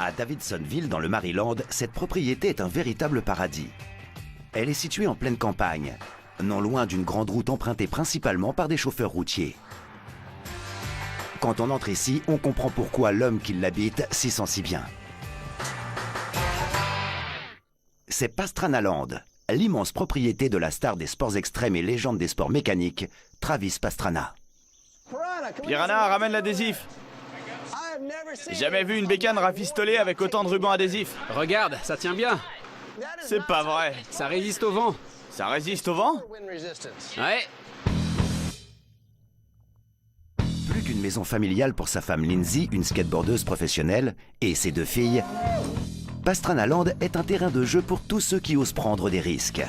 À Davidsonville, dans le Maryland, cette propriété est un véritable paradis. Elle est située en pleine campagne, non loin d'une grande route empruntée principalement par des chauffeurs routiers. Quand on entre ici, on comprend pourquoi l'homme qui l'habite s'y sent si bien. C'est Pastranaland, l'immense propriété de la star des sports extrêmes et légende des sports mécaniques, Travis Pastrana. Piranha, ramène l'adhésif. J'ai jamais vu une bécane rafistolée avec autant de rubans adhésifs. Regarde, ça tient bien. C'est pas vrai. Ça résiste au vent. Ça résiste au vent? Ouais. Plus qu'une maison familiale pour sa femme Lindsay, une skateboardeuse professionnelle, et ses 2 filles, Pastranaland est un terrain de jeu pour tous ceux qui osent prendre des risques.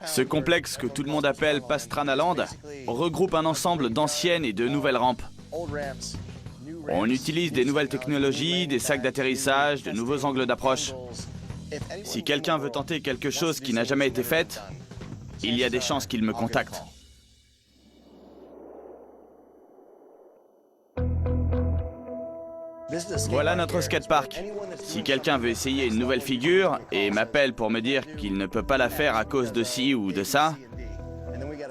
Ce complexe que tout le monde appelle Pastranaland regroupe un ensemble d'anciennes et de nouvelles rampes. On utilise des nouvelles technologies, des sacs d'atterrissage, de nouveaux angles d'approche. Si quelqu'un veut tenter quelque chose qui n'a jamais été fait, il y a des chances qu'il me contacte. Voilà notre skatepark. Si quelqu'un veut essayer une nouvelle figure et m'appelle pour me dire qu'il ne peut pas la faire à cause de ci ou de ça,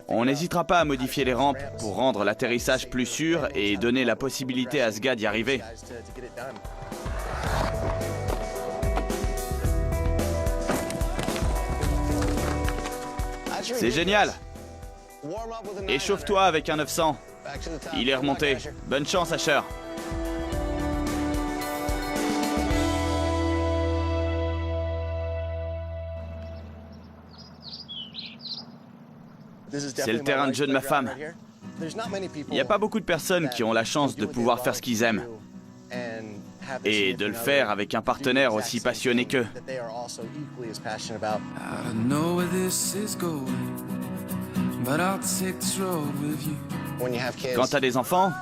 on n'hésitera pas à modifier les rampes pour rendre l'atterrissage plus sûr et donner la possibilité à ce gars d'y arriver. C'est génial! Échauffe-toi avec un 900. Il est remonté. Bonne chance, Asher. C'est le terrain de jeu de ma femme. Il n'y a pas beaucoup de personnes qui ont la chance de pouvoir faire ce qu'ils aiment. Et de le faire avec un partenaire aussi passionné qu'eux. Quand t'as des enfants,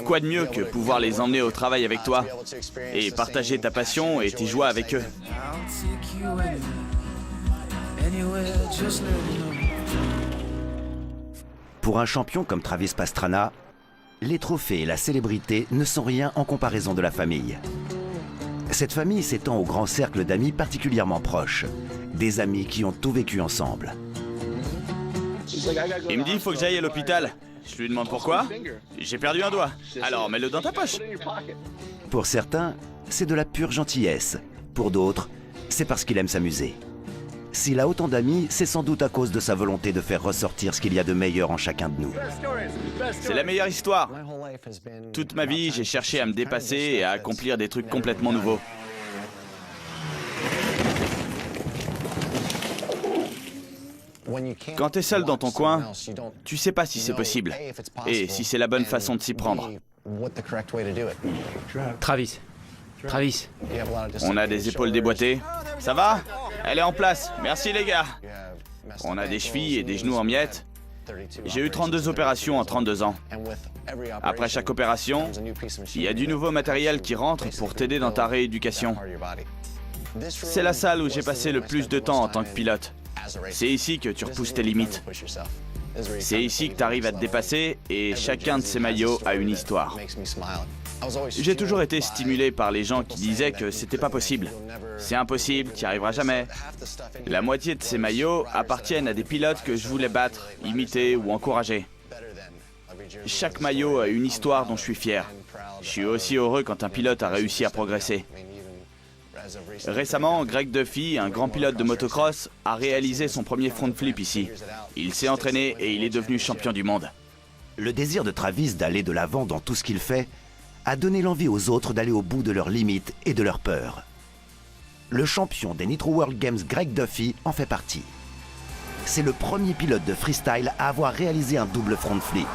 quoi de mieux que pouvoir les emmener au travail avec toi et partager ta passion et tes joies avec eux. Pour un champion comme Travis Pastrana, les trophées et la célébrité ne sont rien en comparaison de la famille. Cette famille s'étend au grand cercle d'amis particulièrement proches, des amis qui ont tout vécu ensemble. Il me dit il faut que j'aille à l'hôpital. Je lui demande pourquoi. J'ai perdu un doigt. Alors mets-le dans ta poche. Pour certains, c'est de la pure gentillesse. Pour d'autres, c'est parce qu'il aime s'amuser. S'il a autant d'amis, c'est sans doute à cause de sa volonté de faire ressortir ce qu'il y a de meilleur en chacun de nous. C'est la meilleure histoire. Toute ma vie, j'ai cherché à me dépasser et à accomplir des trucs complètement nouveaux. Quand t'es seul dans ton coin, tu sais pas si c'est possible et si c'est la bonne façon de s'y prendre. Travis. Travis. On a des épaules déboîtées. Ça va? Elle est en place. Merci les gars. On a des chevilles et des genoux en miettes. J'ai eu 32 opérations en 32 ans. Après chaque opération, il y a du nouveau matériel qui rentre pour t'aider dans ta rééducation. C'est la salle où j'ai passé le plus de temps en tant que pilote. C'est ici que tu repousses tes limites. C'est ici que tu arrives à te dépasser et chacun de ces maillots a une histoire. J'ai toujours été stimulé par les gens qui disaient que c'était pas possible. C'est impossible, tu n'y arriveras jamais. La moitié de ces maillots appartiennent à des pilotes que je voulais battre, imiter ou encourager. Chaque maillot a une histoire dont je suis fier. Je suis aussi heureux quand un pilote a réussi à progresser. Récemment, Greg Duffy, un grand pilote de motocross, a réalisé son premier front flip ici. Il s'est entraîné et il est devenu champion du monde. Le désir de Travis d'aller de l'avant dans tout ce qu'il fait a donné l'envie aux autres d'aller au bout de leurs limites et de leurs peurs. Le champion des Nitro World Games Greg Duffy en fait partie. C'est le premier pilote de freestyle à avoir réalisé un double front flip.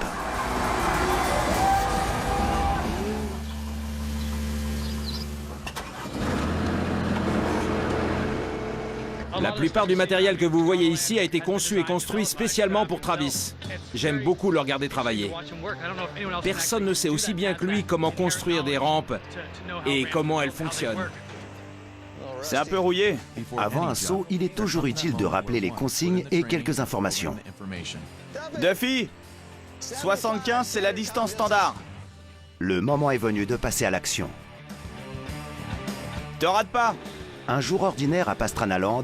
La plupart du matériel que vous voyez ici a été conçu et construit spécialement pour Travis. J'aime beaucoup le regarder travailler. Personne ne sait aussi bien que lui comment construire des rampes et comment elles fonctionnent. C'est un peu rouillé. Avant un saut, il est toujours utile de rappeler les consignes et quelques informations. Duffy, 75, c'est la distance standard. Le moment est venu de passer à l'action. Te rate pas! Un jour ordinaire à Pastranaland,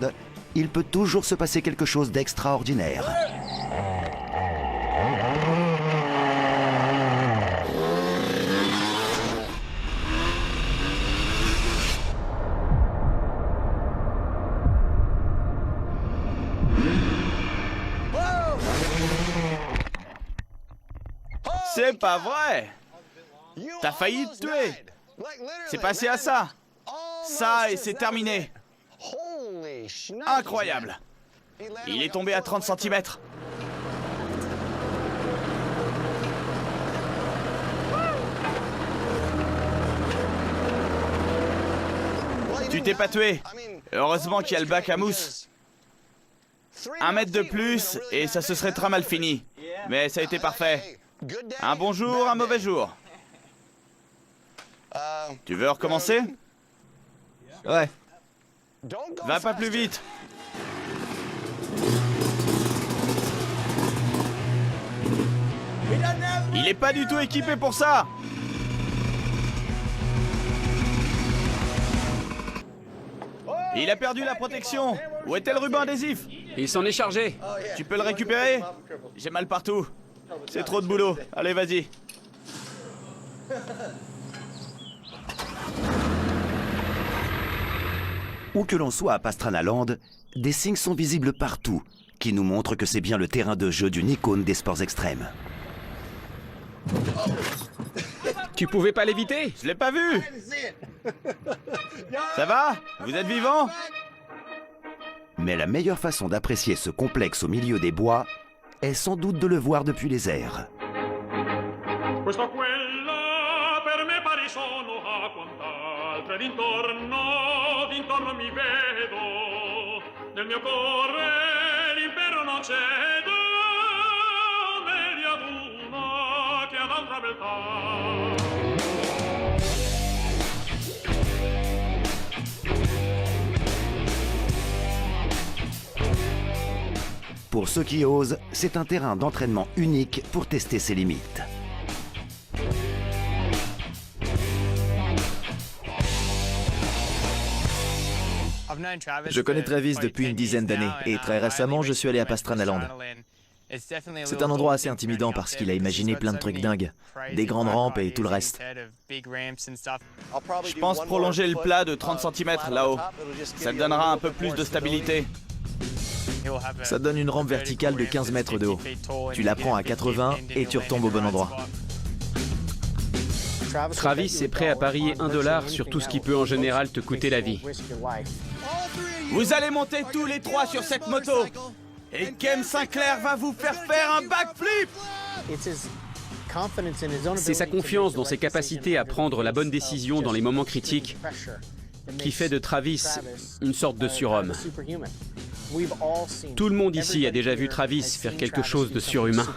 il peut toujours se passer quelque chose d'extraordinaire. C'est pas vrai! T'as failli te tuer! C'est passé à ça! Ça et c'est terminé! Incroyable! Il est tombé à 30 cm. Tu t'es pas tué. Heureusement qu'il y a le bac à mousse. 1 mètre de plus et ça se serait très mal fini. Mais ça a été parfait. Un bon jour, un mauvais jour. Tu veux recommencer? Ouais. Va pas plus vite. Il est pas du tout équipé pour ça. Il a perdu la protection. Où était le ruban adhésif? Il s'en est chargé. Tu peux le récupérer? J'ai mal partout. C'est trop de boulot. Allez, vas-y. Où que l'on soit à Pastranaland, des signes sont visibles partout, qui nous montrent que c'est bien le terrain de jeu d'une icône des sports extrêmes. Tu pouvais pas l'éviter? Je l'ai pas vu. Ça va? Vous êtes vivant? Mais la meilleure façon d'apprécier ce complexe au milieu des bois est sans doute de le voir depuis les airs. Questo quella per me pari sono a quant'altre d'intorno mi vedo nel mio cuore l'impero non cede né ad una che ad altra beltà. Pour ceux qui osent, c'est un terrain d'entraînement unique pour tester ses limites. Je connais Travis depuis une dizaine d'années et très récemment, je suis allé à Pastranaland. C'est un endroit assez intimidant parce qu'il a imaginé plein de trucs dingues, des grandes rampes et tout le reste. Je pense prolonger le plat de 30 cm là-haut. Ça te donnera un peu plus de stabilité. Ça donne une rampe verticale de 15 mètres de haut. Tu la prends à 80 et tu retombes au bon endroit. Travis est prêt à parier $1 sur tout ce qui peut en général te coûter la vie. Vous allez monter tous les trois sur cette moto. Et Kem Sinclair va vous faire un backflip. C'est sa confiance dans ses capacités à prendre la bonne décision dans les moments critiques qui fait de Travis une sorte de surhomme. Tout le monde ici a déjà vu Travis faire quelque chose de surhumain.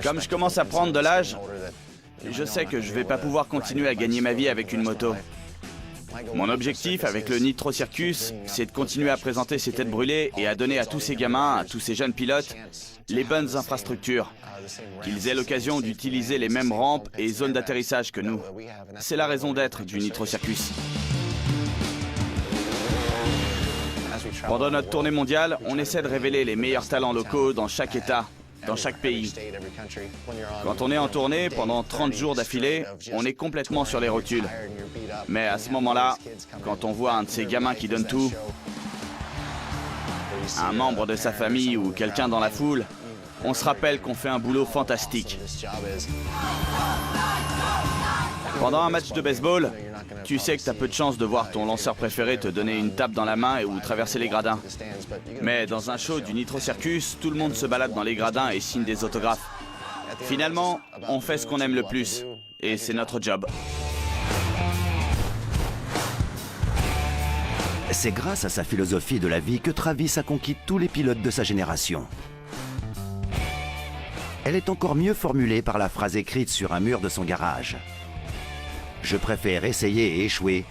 Comme je commence à prendre de l'âge, je sais que je vais pas pouvoir continuer à gagner ma vie avec une moto. Mon objectif avec le Nitro Circus, c'est de continuer à présenter ces têtes brûlées et à donner à tous ces gamins, à tous ces jeunes pilotes, les bonnes infrastructures. Qu'ils aient l'occasion d'utiliser les mêmes rampes et zones d'atterrissage que nous. C'est la raison d'être du Nitro Circus. Pendant notre tournée mondiale, on essaie de révéler les meilleurs talents locaux dans chaque État, dans chaque pays. Quand on est en tournée, pendant 30 jours d'affilée, on est complètement sur les rotules. Mais à ce moment-là, quand on voit un de ces gamins qui donne tout, un membre de sa famille ou quelqu'un dans la foule, on se rappelle qu'on fait un boulot fantastique. Pendant un match de baseball, tu sais que t'as peu de chance de voir ton lanceur préféré te donner une tape dans la main ou traverser les gradins. Mais dans un show du Nitro Circus, tout le monde se balade dans les gradins et signe des autographes. Finalement, on fait ce qu'on aime le plus, et c'est notre job. C'est grâce à sa philosophie de la vie que Travis a conquis tous les pilotes de sa génération. Elle est encore mieux formulée par la phrase écrite sur un mur de son garage. « Je préfère essayer et échouer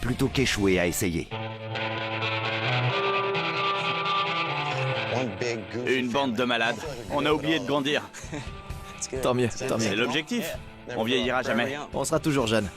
plutôt qu'échouer à essayer ». Une bande de malades. On a oublié de grandir. Tant mieux, tant C'est mieux. l'objectif. On vieillira jamais. On sera toujours jeunes.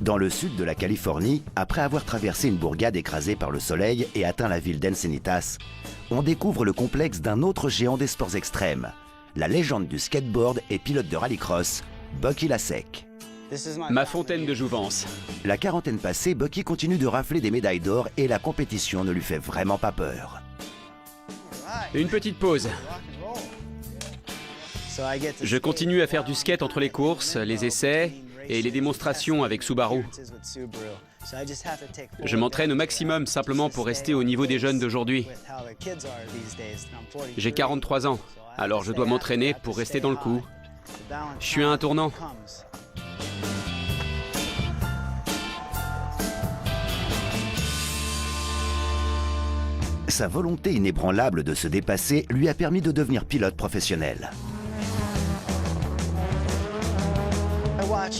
Dans le sud de la Californie, après avoir traversé une bourgade écrasée par le soleil et atteint la ville d'Encinitas, on découvre le complexe d'un autre géant des sports extrêmes, la légende du skateboard et pilote de rallycross, Bucky Lasek. Ma fontaine de jouvence. La quarantaine passée, Bucky continue de rafler des médailles d'or et la compétition ne lui fait vraiment pas peur. Une petite pause. Je continue à faire du skate entre les courses, les essais et les démonstrations avec Subaru. Je m'entraîne au maximum simplement pour rester au niveau des jeunes d'aujourd'hui. J'ai 43 ans, alors je dois m'entraîner pour rester dans le coup. Je suis à un tournant. Sa volonté inébranlable de se dépasser lui a permis de devenir pilote professionnel.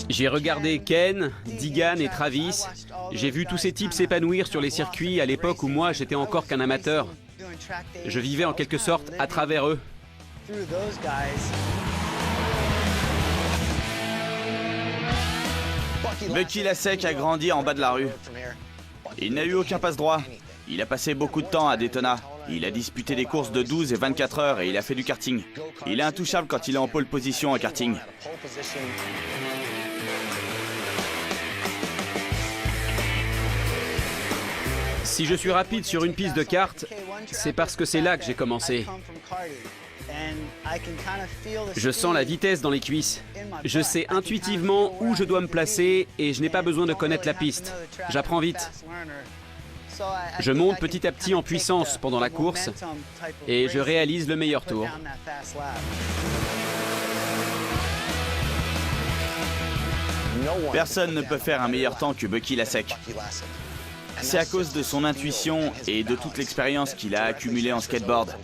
J'ai regardé Ken, Digan et Travis. J'ai vu tous ces types s'épanouir sur les circuits à l'époque où moi j'étais encore qu'un amateur. Je vivais en quelque sorte à travers eux. Bucky Lasek a grandi en bas de la rue. Il n'a eu aucun passe-droit. Il a passé beaucoup de temps à Daytona. Il a disputé des courses de 12 et 24 heures et il a fait du karting. Il est intouchable quand il est en pole position en karting. Si je suis rapide sur une piste de kart, c'est parce que c'est là que j'ai commencé. Je sens la vitesse dans les cuisses. Je sais intuitivement où je dois me placer et je n'ai pas besoin de connaître la piste. J'apprends vite. Je monte petit à petit en puissance pendant la course et je réalise le meilleur tour. Personne ne peut faire un meilleur temps que Bucky Lasek. C'est à cause de son intuition et de toute l'expérience qu'il a accumulée en skateboard.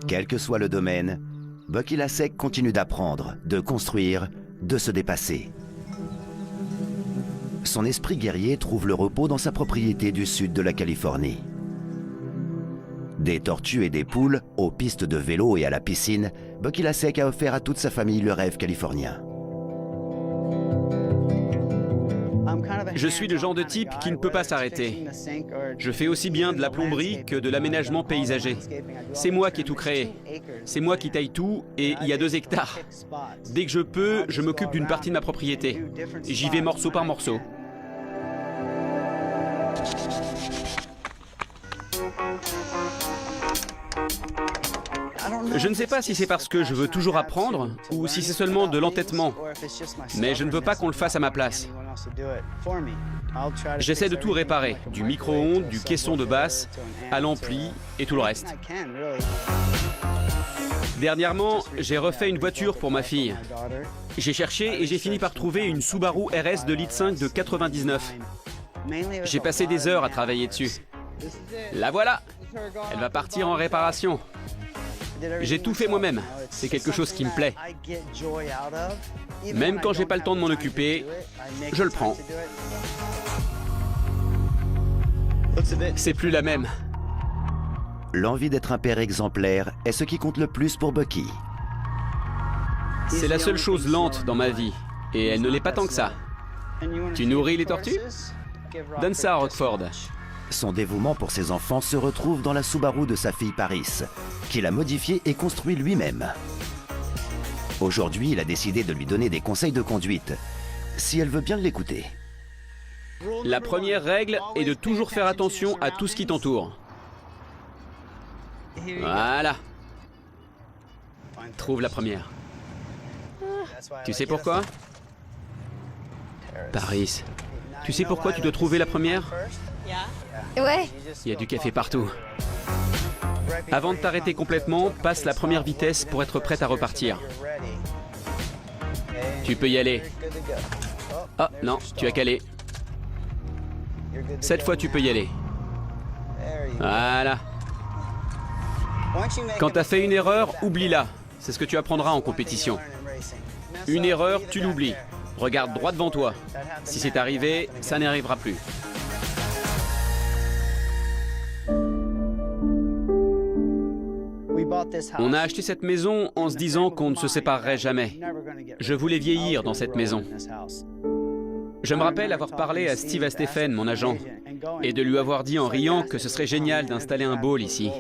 Quel que soit le domaine, Bucky Lasek continue d'apprendre, de construire, de se dépasser. Son esprit guerrier trouve le repos dans sa propriété du sud de la Californie. Des tortues et des poules, aux pistes de vélo et à la piscine, Bucky Lasek a offert à toute sa famille le rêve californien. Je suis le genre de type qui ne peut pas s'arrêter. Je fais aussi bien de la plomberie que de l'aménagement paysager. C'est moi qui ai tout créé. C'est moi qui taille tout et il y a 2 hectares. Dès que je peux, je m'occupe d'une partie de ma propriété. J'y vais morceau par morceau. Je ne sais pas si c'est parce que je veux toujours apprendre ou si c'est seulement de l'entêtement, mais je ne veux pas qu'on le fasse à ma place. J'essaie de tout réparer, du micro-ondes, du caisson de basse, à l'ampli et tout le reste. Dernièrement, j'ai refait une voiture pour ma fille. J'ai cherché et j'ai fini par trouver une Subaru RS de litre 5 de 99. J'ai passé des heures à travailler dessus. La voilà! Elle va partir en réparation. J'ai tout fait moi-même. C'est quelque chose qui me plaît. Même quand j'ai pas le temps de m'en occuper, je le prends. C'est plus la même. L'envie d'être un père exemplaire est ce qui compte le plus pour Bucky. C'est la seule chose lente dans ma vie. Et elle ne l'est pas tant que ça. Tu nourris les tortues? Donne ça à Rockford. Son dévouement pour ses enfants se retrouve dans la Subaru de sa fille Paris, qu'il a modifiée et construit lui-même. Aujourd'hui, il a décidé de lui donner des conseils de conduite, si elle veut bien l'écouter. La première règle est de toujours faire attention à tout ce qui t'entoure. Voilà. Trouve la première. Tu sais pourquoi? Paris. Tu sais pourquoi tu dois trouver la première? Ouais. Il y a du café partout. Avant de t'arrêter complètement, passe la première vitesse pour être prête à repartir. Tu peux y aller. Ah non, tu as calé. Cette fois, tu peux y aller. Voilà. Quand t'as fait une erreur, oublie-la. C'est ce que tu apprendras en compétition. Une erreur, tu l'oublies. Regarde droit devant toi. Si c'est arrivé, ça n'arrivera plus. On a acheté cette maison en se disant qu'on ne se séparerait jamais. Je voulais vieillir dans cette maison. Je me rappelle avoir parlé à Steve Astephen, mon agent, et de lui avoir dit en riant que ce serait génial d'installer un bowl ici.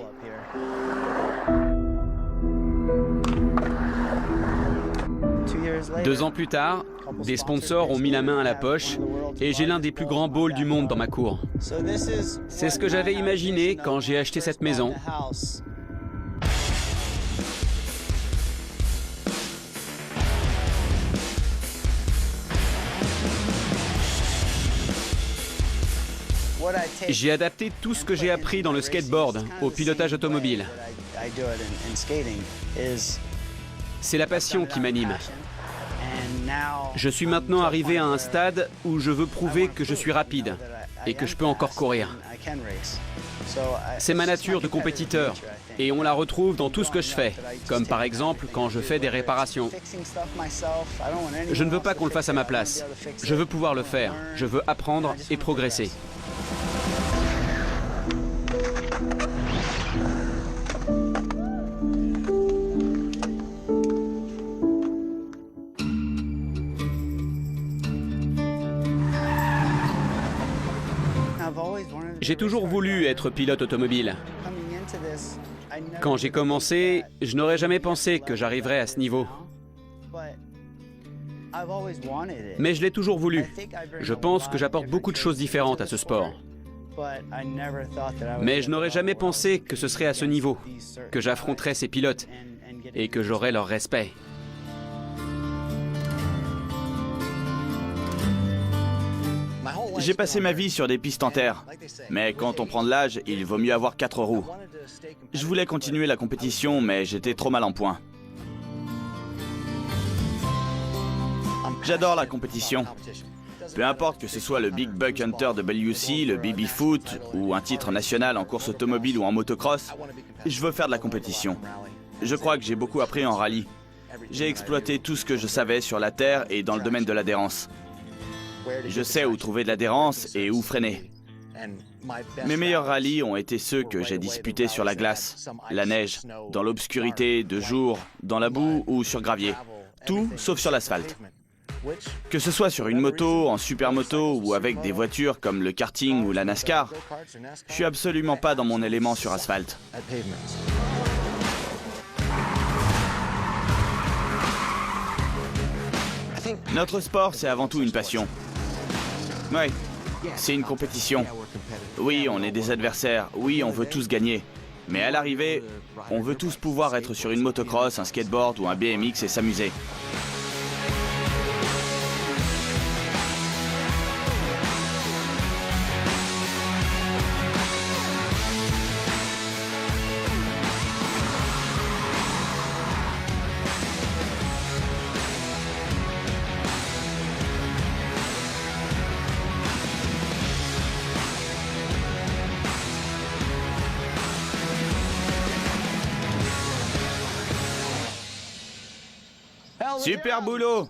Deux ans plus tard, des sponsors ont mis la main à la poche et j'ai l'un des plus grands bowls du monde dans ma cour. C'est ce que j'avais imaginé quand j'ai acheté cette maison. J'ai adapté tout ce que j'ai appris dans le skateboard au pilotage automobile. C'est la passion qui m'anime. Je suis maintenant arrivé à un stade où je veux prouver que je suis rapide et que je peux encore courir. C'est ma nature de compétiteur et on la retrouve dans tout ce que je fais, comme par exemple quand je fais des réparations. Je ne veux pas qu'on le fasse à ma place. Je veux pouvoir le faire. Je veux apprendre et progresser. J'ai toujours voulu être pilote automobile. Quand j'ai commencé, je n'aurais jamais pensé que j'arriverais à ce niveau. Mais je l'ai toujours voulu. Je pense que j'apporte beaucoup de choses différentes à ce sport. Mais je n'aurais jamais pensé que ce serait à ce niveau, que j'affronterais ces pilotes et que j'aurais leur respect. J'ai passé ma vie sur des pistes en terre. Mais quand on prend de l'âge, il vaut mieux avoir 4 roues. Je voulais continuer la compétition, mais j'étais trop mal en point. J'adore la compétition. Peu importe que ce soit le Big Buck Hunter de WC, le BB Foot ou un titre national en course automobile ou en motocross, je veux faire de la compétition. Je crois que j'ai beaucoup appris en rallye. J'ai exploité tout ce que je savais sur la terre et dans le domaine de l'adhérence. Je sais où trouver de l'adhérence et où freiner. Mes meilleurs rallyes ont été ceux que j'ai disputés sur la glace, la neige, dans l'obscurité, de jour, dans la boue ou sur gravier. Tout sauf sur l'asphalte. Que ce soit sur une moto, en supermoto ou avec des voitures comme le karting ou la NASCAR, je suis absolument pas dans mon élément sur asphalte. Notre sport, c'est avant tout une passion. Oui, c'est une compétition. Oui, on est des adversaires. Oui, on veut tous gagner. Mais à l'arrivée, on veut tous pouvoir être sur une motocross, un skateboard ou un BMX et s'amuser. Super boulot!